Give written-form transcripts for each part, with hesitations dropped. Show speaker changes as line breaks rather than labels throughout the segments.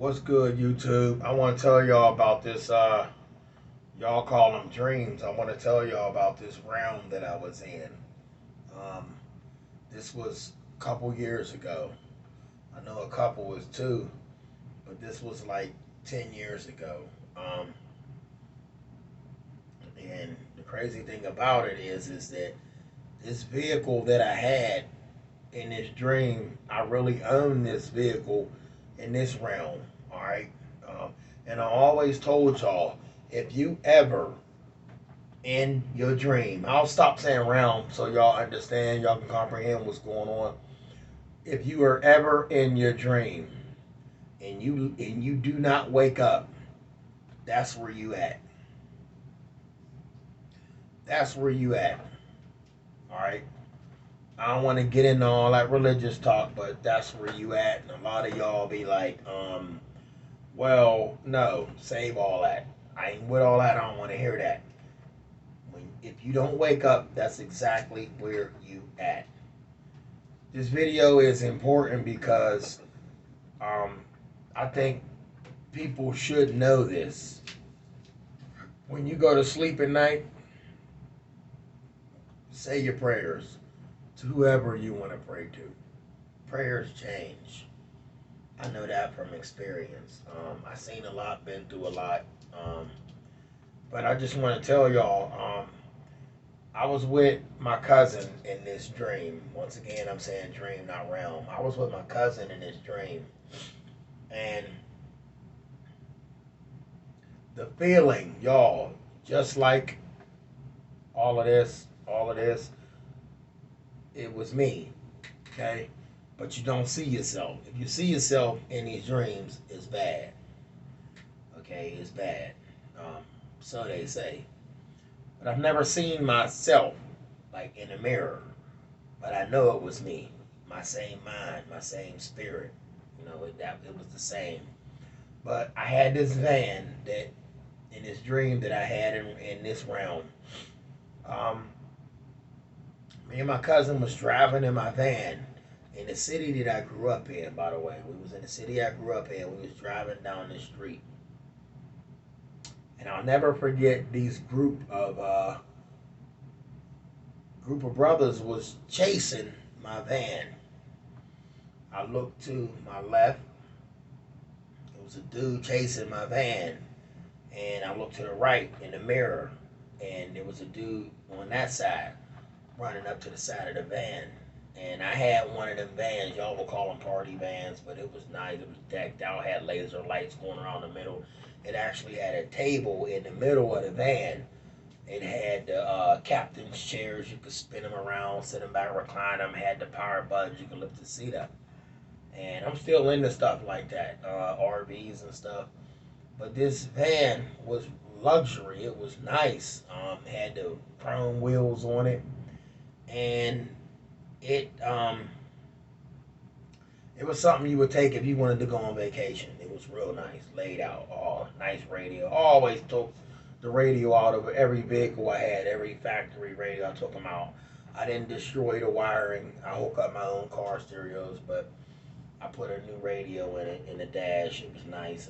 What's good, YouTube? I want to tell y'all about this. Y'all call them dreams. I want to tell y'all about this realm that I was in. Um, this was a couple years ago. I know a couple was two, but this was like 10 years ago. Um, and the crazy thing about it is that this vehicle that I had in this dream, I really own this vehicle in this realm. All right. And I always told y'all, if you ever in your dream, I'll stop saying realm so y'all understand, y'all can comprehend what's going on. If you are ever in your dream and you do not wake up, that's where you at. That's where you at. All right. I don't want to get into all that religious talk, but that's where you at. And a lot of y'all be like, well, no, save all that. I ain't with all that. I don't want to hear that. If you don't wake up, that's exactly where you at. This video is important because I think people should know this. When you go to sleep at night, say your prayers to whoever you want to pray to. Prayers change. I know that from experience. I've seen a lot, been through a lot. But I just want to tell y'all, I was with my cousin in this dream. Once again, I'm saying dream, not realm. I was with my cousin in this dream. And the feeling, y'all, just like all of this, it was me. Okay? But you don't see yourself. If you see yourself in these dreams, it's bad. Okay? It's bad. Um, so they say. But I've never seen myself like in a mirror. But I know it was me. My same mind, my same spirit. It was the same. But I had this van that in this dream that I had in this realm. Um, Me and my cousin was driving in my van in the city that I grew up in. By the way, we was in the city I grew up in. We was driving down the street, and I'll never forget these group of brothers was chasing my van. I looked to my left. It was a dude chasing my van, and I looked to the right in the mirror, and there was a dude on that side running up to the side of the van. And I had one of them vans, y'all will call them party vans, but it was nice. It was decked out, had laser lights going around the middle. It actually had a table in the middle of the van. It had the captain's chairs, you could spin them around, sit them back, recline them, had the power buttons, you could lift the seat up. And I'm still into stuff like that, RVs and stuff. But this van was luxury. It was nice. Had the chrome wheels on it, and it it was something you would take if you wanted to go on vacation. It was real nice, laid out, oh, nice radio. I always took the radio out of every vehicle I had, every factory radio. I took them out. I didn't destroy the wiring. I hooked up my own car stereos, but I put a new radio in it in the dash. It was nice.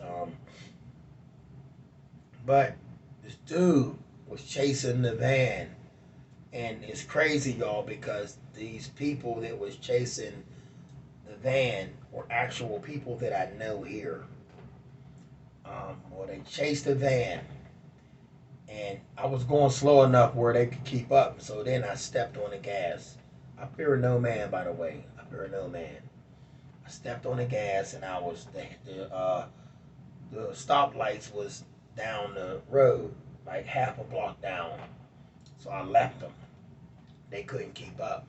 But this dude was chasing the van, and it's crazy, y'all, because these people that was chasing the van were actual people that I know here. Well, they chased the van, and I was going slow enough where they could keep up. So then I stepped on the gas. I fear no man, by the way. I fear no man. I stepped on the gas, and I was the stoplights was down the road, like half a block down. So I left them. They couldn't keep up.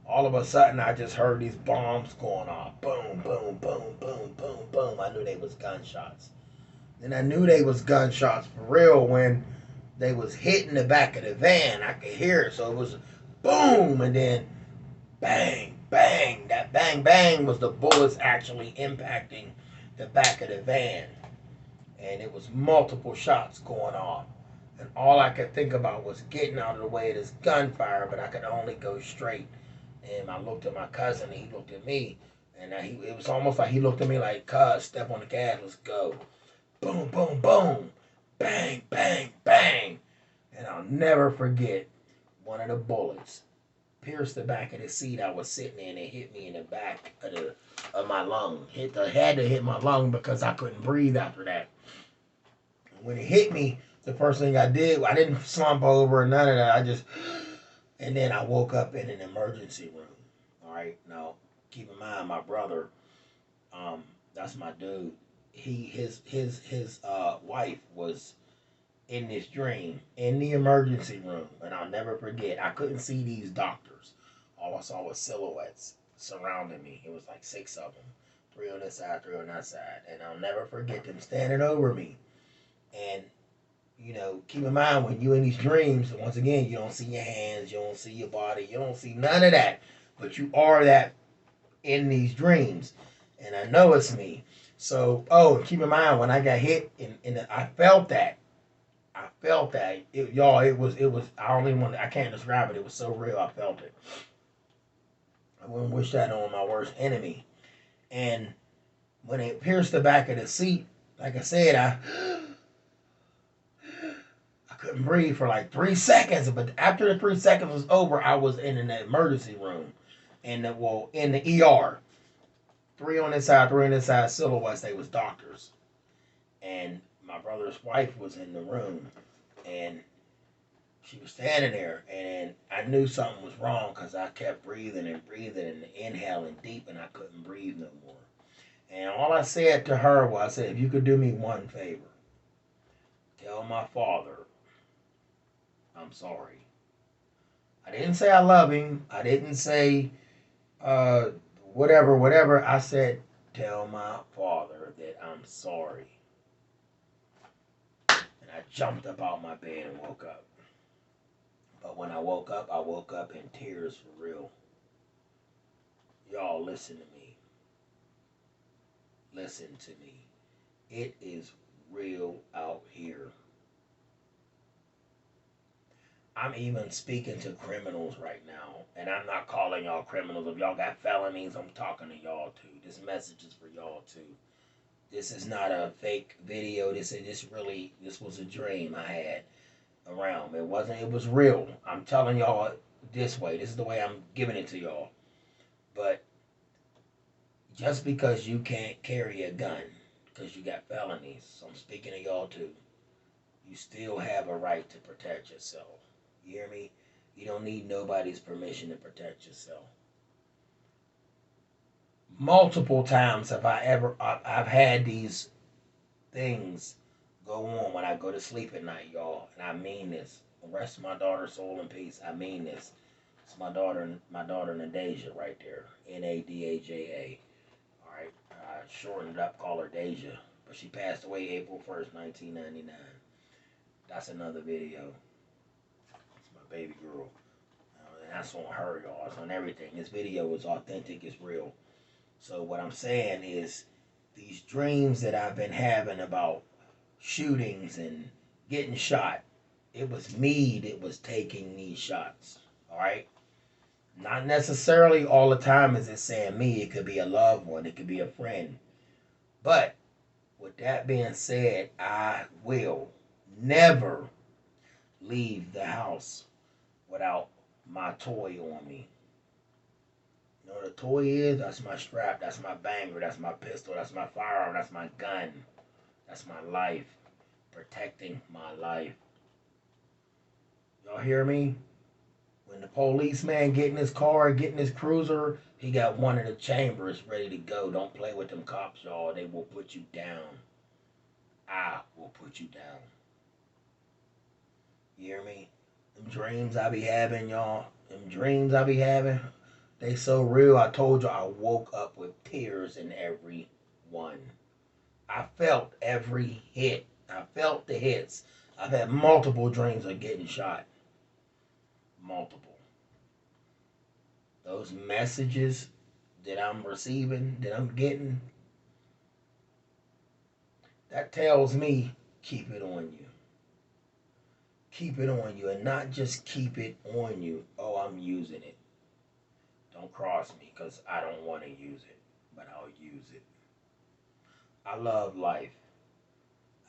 All of a sudden, I just heard these bombs going off. Boom, boom, boom, boom, boom, boom. I knew they was gunshots. And I knew they was gunshots for real when they was hitting the back of the van. I could hear it. So it was boom, and then bang, bang. That bang, bang was the bullets actually impacting the back of the van. And it was multiple shots going off. And all I could think about was getting out of the way of this gunfire, but I could only go straight. And I looked at my cousin, and he looked at me, And it was almost like he looked at me like, "Cuz, step on the gas, let's go." Boom, boom, boom, bang, bang, bang, and I'll never forget one of the bullets pierced the back of the seat I was sitting in and hit me in the back of my lung. Had to hit my lung because I couldn't breathe after that. When it hit me, the first thing I did, I didn't slump over or none of that. And then I woke up in an emergency room. All right, now keep in mind my brother, that's my dude. His wife was in this dream in the emergency room, and I'll never forget. I couldn't see these doctors. All I saw was silhouettes surrounding me. It was like six of them, three on this side, three on that side, and I'll never forget them standing over me. And keep in mind when you're in these dreams, once again, you don't see your hands, you don't see your body, you don't see none of that, but you are that in these dreams, and I know it's me. So, keep in mind when I got hit, I felt that. I felt that, y'all. It was. I don't even want. I can't describe it. It was so real. I felt it. I wouldn't wish that on my worst enemy. And when it pierced the back of the seat, like I said, I couldn't breathe for like 3 seconds. But after the 3 seconds was over, I was in an emergency room, in the ER. Three on this side, three on this side. Silhouettes. They was doctors, and my brother's wife was in the room, and she was standing there, and I knew something was wrong because I kept breathing and breathing and inhaling deep, and I couldn't breathe no more. And all I said to her was, I said, if you could do me one favor, tell my father I'm sorry. I didn't say I love him. I didn't say uh, whatever. I said, tell my father that I'm sorry. And I jumped up out my bed and woke up. But when I woke up in tears for real. Y'all listen to me. Listen to me. It is real out here. I'm even speaking to criminals right now, and I'm not calling y'all criminals. If y'all got felonies, I'm talking to y'all too. This message is for y'all too. This is not a fake video. This was a dream I had around. It wasn't. It was real. I'm telling y'all this way. This is the way I'm giving it to y'all. But just because you can't carry a gun because you got felonies, so I'm speaking to y'all too, you still have a right to protect yourself. You hear me? You don't need nobody's permission to protect yourself. Multiple times I've had these things go on when I go to sleep at night, y'all, and I mean this. Rest my daughter's soul in peace. I mean this. It's my daughter Nadaja right there. Nadaja. All right, I shortened it up, call her Deja, but she passed away April 1st, 1999. That's another video. It's my baby girl. And that's on her, y'all. It's on everything. This video is authentic. It's real. So what I'm saying is these dreams that I've been having about shootings and getting shot, it was me that was taking these shots. All right? Not necessarily all the time is it saying me. It could be a loved one. It could be a friend. But with that being said, I will never leave the house without my toy on me. You know what a toy is? That's my strap. That's my banger. That's my pistol. That's my firearm. That's my gun. That's my life. Protecting my life. Y'all hear me? When the policeman get in his car, get in his cruiser, he got one of the chambers ready to go. Don't play with them cops, y'all. They will put you down. I will put you down. You hear me? Them dreams I be having, y'all. Them dreams I be having. They so real. I told you I woke up with tears in every one. I felt every hit. I felt the hits. I've had multiple dreams of getting shot. Multiple. Those messages that I'm receiving, that I'm getting, that tells me keep it on you. Keep it on you, and not just keep it on you. Oh, I'm using it. Don't cross me because I don't want to use it. but I'll use it. I love life.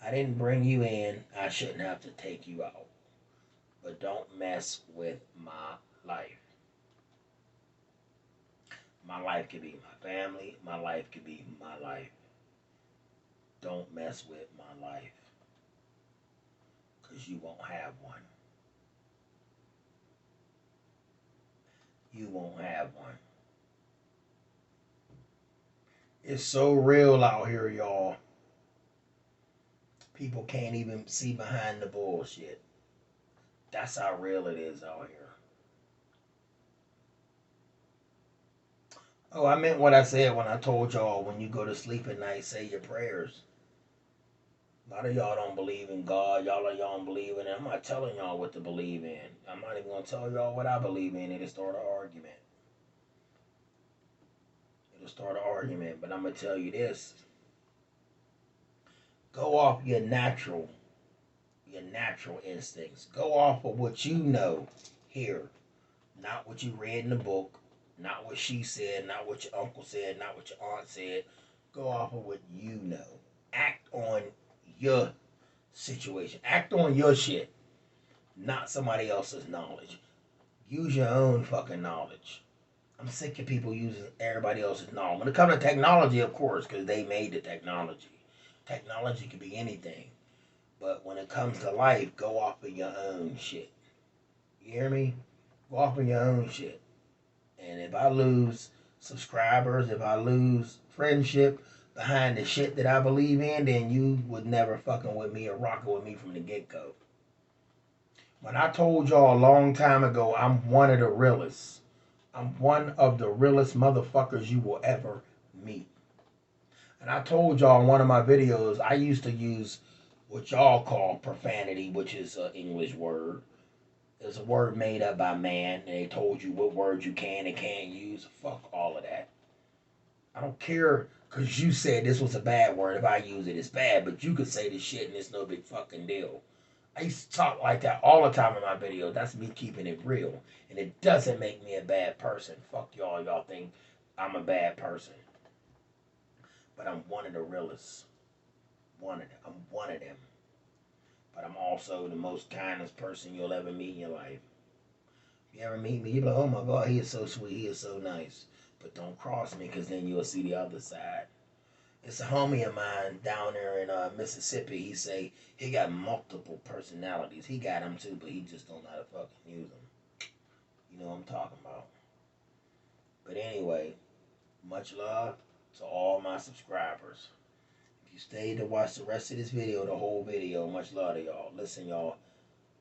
I didn't bring you in. I shouldn't have to take you out. But don't mess with my life. My life could be my family. My life could be my life. Don't mess with my life. Because you won't have one. You won't have one. It's so real out here, y'all. People can't even see behind the bullshit. That's how real it is out here. Oh, I meant what I said when I told y'all when you go to sleep at night, say your prayers. A lot of y'all don't believe in God. Y'all don't believe in it. I'm not telling y'all what to believe in. I'm not even going to tell y'all what I believe in. It'll start an argument. It'll start an argument. But I'm going to tell you this. Go off your natural instincts. Go off of what you know here. Not what you read in the book. Not what she said. Not what your uncle said. Not what your aunt said. Go off of what you know. Act on your situation. Act on your shit. Not somebody else's knowledge. Use your own fucking knowledge. I'm sick of people using everybody else's knowledge. When it comes to technology, of course, because they made the technology. Technology could be anything. But when it comes to life, go off of your own shit. You hear me? Go off of your own shit. And if I lose subscribers, if I lose friendship behind the shit that I believe in, then you would never fucking with me or rocking with me from the get-go. When I told y'all a long time ago, I'm one of the realest. I'm one of the realest motherfuckers you will ever meet. And I told y'all in one of my videos, I used to use what y'all call profanity, which is an English word. It's a word made up by man, and they told you what words you can and can't use. Fuck all of that. I don't care because you said this was a bad word. If I use it, it's bad. But you could say this shit and it's no big fucking deal. I used to talk like that all the time in my videos. That's me keeping it real. And it doesn't make me a bad person. Fuck y'all. Y'all think I'm a bad person. But I'm one of the realest. I'm one of them. But I'm also the most kindest person you'll ever meet in your life. If you ever meet me, you'll be like, oh my God, he is so sweet. He is so nice. But don't cross me because then you'll see the other side. It's a homie of mine down there in Mississippi. He say he got multiple personalities. He got them too, but he just don't know how to fucking use them. You know what I'm talking about. But anyway, much love to all my subscribers. If you stayed to watch the rest of this video, the whole video, much love to y'all. Listen, y'all,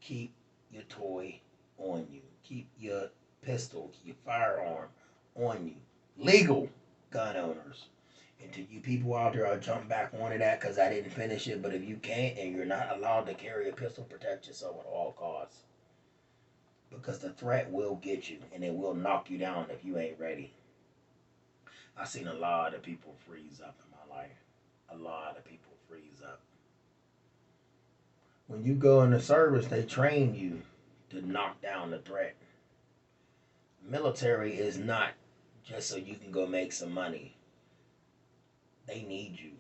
keep your toy on you. Keep your pistol, your firearm on you. Legal gun owners. And to you people out there, I'll jump back onto that because I didn't finish it. But if you can't and you're not allowed to carry a pistol, protect yourself at all costs. Because the threat will get you and it will knock you down if you ain't ready. I've seen a lot of people freeze up in my life. A lot of people freeze up. When you go in the service, they train you to knock down the threat. Military is not just so you can go make some money. They need you.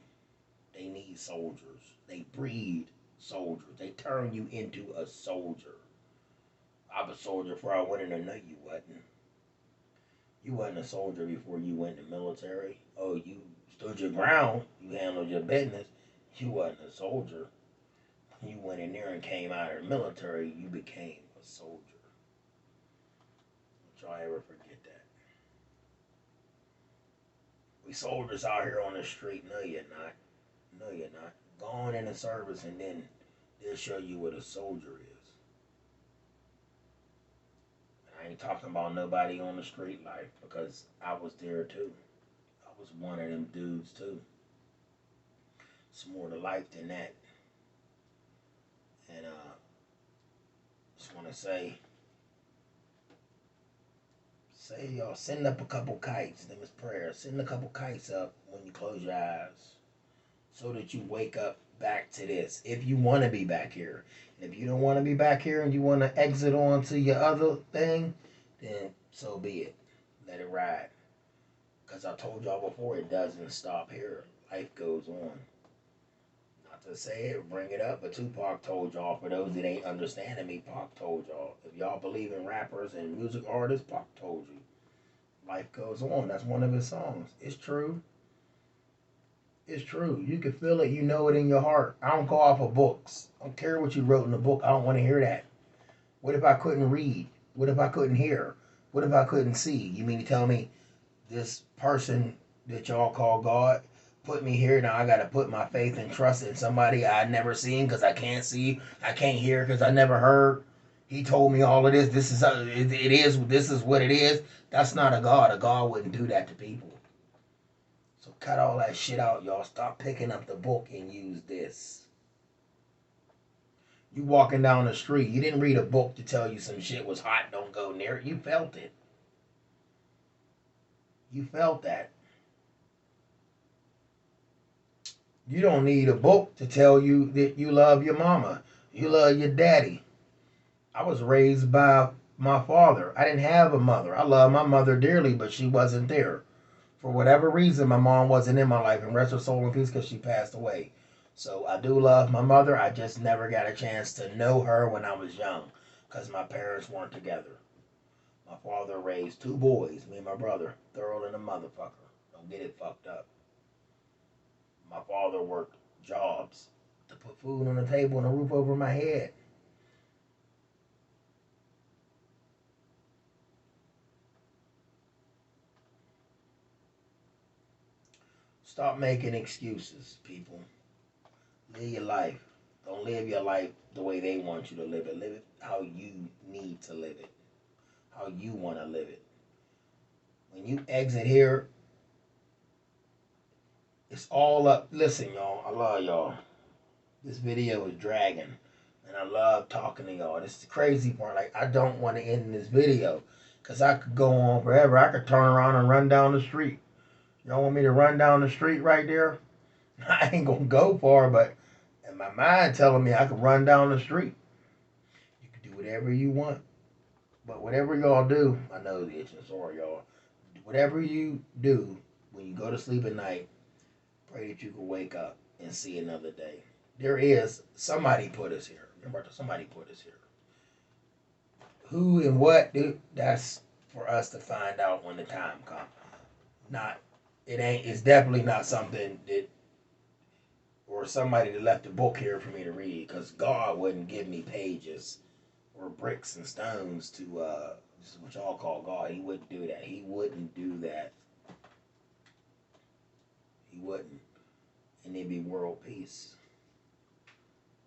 They need soldiers. They breed soldiers. They turn you into a soldier. I was a soldier before I went in there. No, you wasn't. You wasn't a soldier before you went in the military. Oh, you stood your ground. You handled your business. You wasn't a soldier. When you went in there and came out of the military, you became a soldier. Don't y'all ever forget that. We soldiers out here on the street. No, you're not. No, you're not. Go on in the service and then they'll show you what a soldier is. And I ain't talking about nobody on the street life because I was there too. I was one of them dudes too. It's more to life than that. And just want to say y'all send up a couple kites. Them is prayers. Send a couple kites up when you close your eyes, so that you wake up back to this. If you want to be back here, and if you don't want to be back here and you want to exit on to your other thing, then so be it. Let it ride. Because I told y'all before, it doesn't stop here. Life goes on. Not to say it, bring it up, but Tupac told y'all. For those that ain't understanding me, Pac told y'all. If y'all believe in rappers and music artists, Pac told you. Life goes on. That's one of his songs. It's true. It's true. You can feel it. You know it in your heart. I don't go off of books. I don't care what you wrote in the book. I don't want to hear that. What if I couldn't read? What if I couldn't hear? What if I couldn't see? You mean to tell me this person that y'all call God put me here? Now I got to put my faith and trust in somebody I never seen because I can't see. I can't hear because I never heard. He told me all of this. This is it is. This is what it is. That's not a God. A God wouldn't do that to people. So cut all that shit out, y'all. Stop picking up the book and use this. You walking down the street. You didn't read a book to tell you some shit was hot. Don't go near it. You felt it. You felt that. You don't need a book to tell you that you love your mama. You love your daddy. I was raised by my father. I didn't have a mother. I love my mother dearly, but she wasn't there. For whatever reason, my mom wasn't in my life. And rest her soul in peace because she passed away. So I do love my mother. I just never got a chance to know her when I was young because my parents weren't together. My father raised two boys, me and my brother, thorough than a motherfucker. Don't get it fucked up. My father worked jobs to put food on the table and a roof over my head. Stop making excuses, people. Live your life. Don't live your life the way they want you to live it. Live it how you need to live it. How you want to live it. When you exit here, it's all up. Listen, y'all. I love y'all. This video is dragging. And I love talking to y'all. This is the crazy part. Like, I don't want to end this video. Because I could go on forever. I could turn around and run down the street. Y'all want me to run down the street right there? I ain't going to go far, but in my mind telling me I could run down the street. You can do whatever you want. But whatever y'all do, I know the itching sore, y'all. Whatever you do when you go to sleep at night, pray that you can wake up and see another day. There is, somebody put us here. Remember, somebody put us here. Who and what, dude, that's for us to find out when the time comes. It's definitely not something that, or somebody that left a book here for me to read, because God wouldn't give me pages or bricks and stones to, this is what y'all call God. He wouldn't do that. He wouldn't do that. He wouldn't. And it'd be world peace.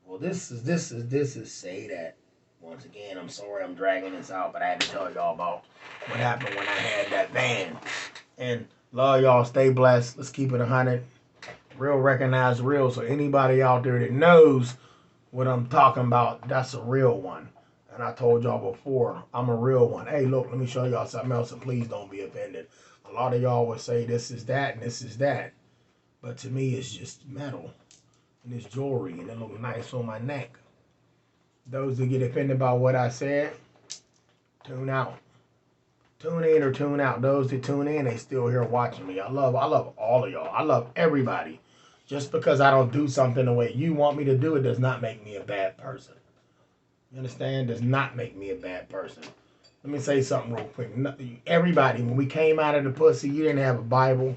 Well, this is say that. Once again, I'm sorry I'm dragging this out, but I had to tell y'all about what happened when I had that van. And love y'all, stay blessed. Let's keep it 100. Real recognize real. So anybody out there that knows what I'm talking about, that's a real one. And I told y'all before, I'm a real one. Hey, look, let me show y'all something else, and please don't be offended. A lot of y'all would say this is that and this is that. But to me, it's just metal. And it's jewelry, and it looks nice on my neck. Those that get offended by what I said, tune out. Tune in or tune out. Those that tune in, they still here watching me. I love all of y'all. I love everybody. Just because I don't do something the way you want me to do it does not make me a bad person. You understand? Does not make me a bad person. Let me say something real quick. Everybody, when we came out of the pussy, you didn't have a Bible.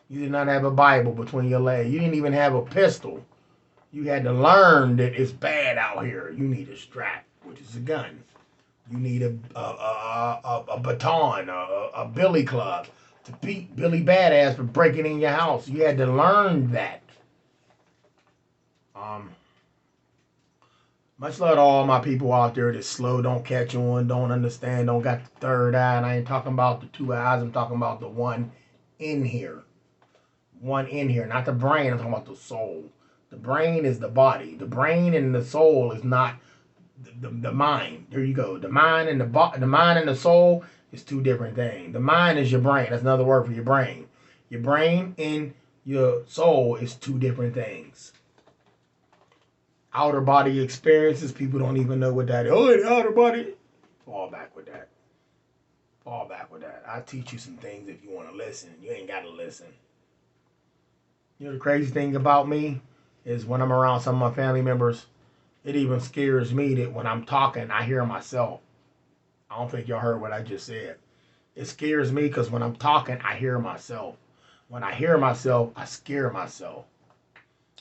You did not have a Bible between your legs. You didn't even have a pistol. You had to learn that it's bad out here. You need a strap, which is a gun. You need a baton, a billy club to beat Billy Badass for breaking in your house. You had to learn that. Much love to all my people out there that slow, don't catch on, don't understand, don't got the third eye. And I ain't talking about the two eyes. I'm talking about the one in here. One in here, not the brain. I'm talking about the soul. The brain is the body. The brain and the soul is not the mind. There you go. The mind and the mind and the soul is two different things. The mind is your brain. That's another word for your brain. Your brain and your soul is two different things. Outer body experiences, people don't even know what that is. Oh, the outer body. Fall back with that. Fall back with that. I'll teach you some things if you want to listen. You ain't got to listen. You know the crazy thing about me is when I'm around some of my family members, it even scares me that when I'm talking, I hear myself. I don't think y'all heard what I just said. It scares me because when I'm talking, I hear myself. When I hear myself, I scare myself.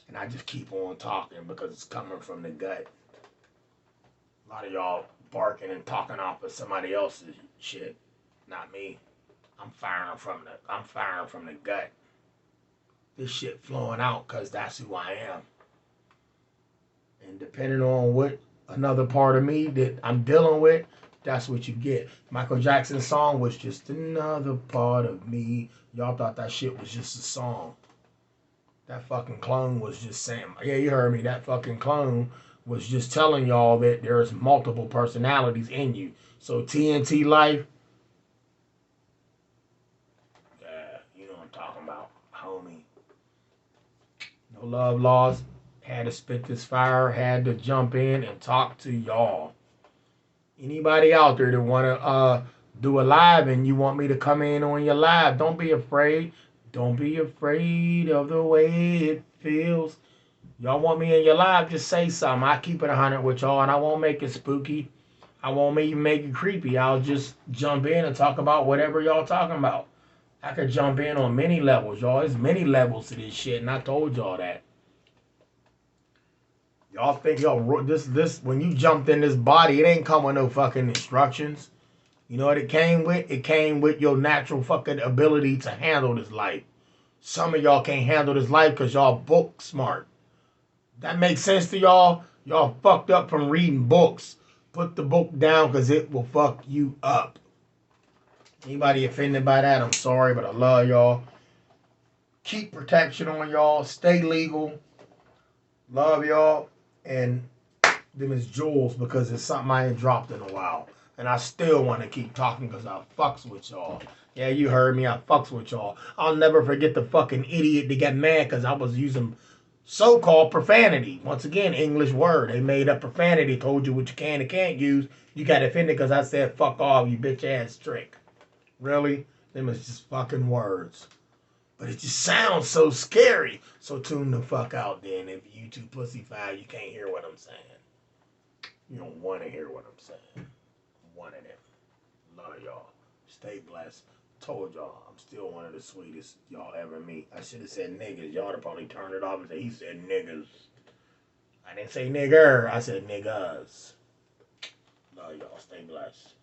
And I just keep on talking because it's coming from the gut. A lot of y'all barking and talking off of somebody else's shit. Not me. I'm firing from the gut. This shit flowing out because that's who I am. And depending on what another part of me that I'm dealing with, that's what you get. Michael Jackson's song was just another part of me. Y'all thought that shit was just a song. That fucking clone was just saying, yeah, you heard me. That fucking clone was just telling y'all that there's multiple personalities in you. So TNT Life, yeah, you know what I'm talking about, homie. No love lost. Had to spit this fire. Had to jump in and talk to y'all. Anybody out there that want to do a live and you want me to come in on your live, don't be afraid. Don't be afraid of the way it feels. Y'all want me in your live, just say something. I keep it 100 with y'all, and I won't make it spooky. I won't even make it creepy. I'll just jump in and talk about whatever y'all talking about. I could jump in on many levels, y'all. There's many levels to this shit, and I told y'all that. Y'all think this when you jumped in this body, it ain't come with no fucking instructions. You know what it came with? It came with your natural fucking ability to handle this life. Some of y'all can't handle this life because y'all book smart. That makes sense to y'all? Y'all fucked up from reading books. Put the book down because it will fuck you up. Anybody offended by that, I'm sorry, but I love y'all. Keep protection on y'all. Stay legal. Love y'all. And them is jewels because it's something I ain't dropped in a while. And I still want to keep talking because I fucks with y'all. Yeah, you heard me. I fucks with y'all. I'll never forget the fucking idiot that got mad because I was using so-called profanity. Once again, English word. They made up profanity, told you what you can and can't use. You got offended because I said fuck off, you bitch ass trick. Really? Them is just fucking words. But it just sounds so scary. So tune the fuck out then. If you too pussyfied, you can't hear what I'm saying. You don't want to hear what I'm saying. One of them. Love y'all. Stay blessed. Told y'all, I'm still one of the sweetest y'all ever meet. I should have said niggas. Y'all would have probably turned it off and said, he said niggas. I didn't say nigger. I said niggas. Love y'all. Stay blessed.